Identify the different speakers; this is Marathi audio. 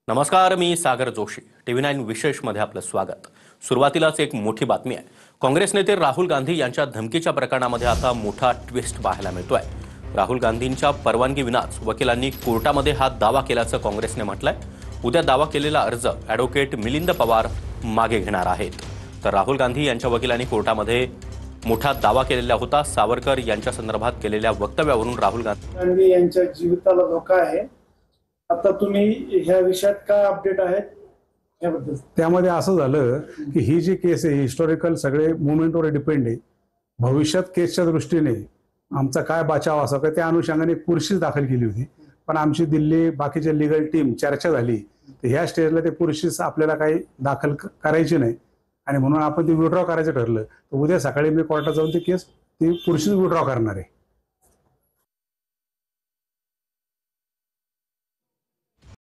Speaker 1: नमस्कार, मी सागर जोशी. TV9 विशेषमध्ये आपलं स्वागत. सुरुवातीलाच एक मोठी बातमी आहे. काँग्रेस नेते राहुल गांधी यांच्या धमकीच्या प्रकरणामध्ये आता मोठा ट्विस्ट पाहायला मिळतोय. राहुल गांधींच्या परवानगी विनाच वकिलांनी कोर्टामध्ये हा दावा केल्याचं काँग्रेसने म्हटलंय. उद्या दावा केलेला अर्ज ॲडव्होकेट मिलिंद पवार मागे घेणार आहेत. तर राहुल गांधी यांच्या वकिलांनी कोर्टामध्ये मोठा दावा केलेला होता. सावरकर यांच्या संदर्भात केलेल्या वक्तव्यावरून राहुल
Speaker 2: गांधी यांच्या जीविताला धोका आहे. आता तुम्ही ह्या विषयात काय अपडेट आहेत याबद्दल?
Speaker 3: त्यामध्ये असं झालं की ही जी केस आहे हिस्टॉरिकल सगळे मुवमेंटवर डिपेंड आहे. भविष्यात केसच्या दृष्टीने आमचा काय बचाव असा त्या अनुषंगाने पुरशीच दाखल केली होती. पण आमची दिल्ली बाकीच्या लिगल टीम चर्चा झाली तर ह्या स्टेजला ते पुरशीच आपल्याला काही दाखल करायची नाही आणि म्हणून आपण ती विड्रॉ करायचं ठरलं. तर उद्या सकाळी मी कोर्टात जाऊन ती केस ती पुरशीच विड्रॉ करणार आहे.